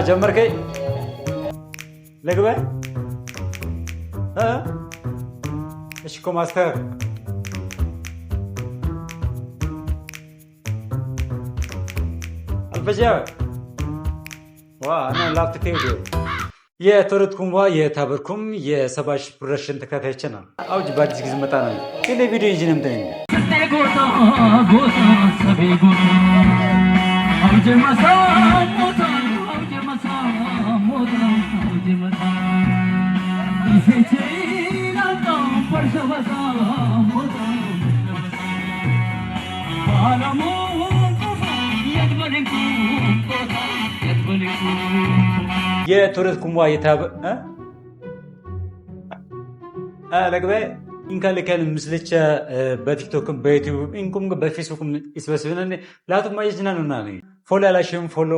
ጀመርከኝ ልግባ እሺ እኮ ማስተር አልፈጃ እኔ ላፕቶፕ የተወረድኩም የታበርኩም የሰባሽ ፕሮዳክሽን ተከታታዮች ነው። አውጅ በአዲስ ጊዜ መጣ ነው ግን ቪዲዮ እንጂ ነው ምንድነው የተወረድኩም የታበ ለግበ ኢንካለከን ምስልቻ በቲክቶክም በዩቲዩብ ኢንኩም በፌስቡክም ይስበስብነን ላቱማ ይዝናኑና ፎሎ ያላሽም ፎሎ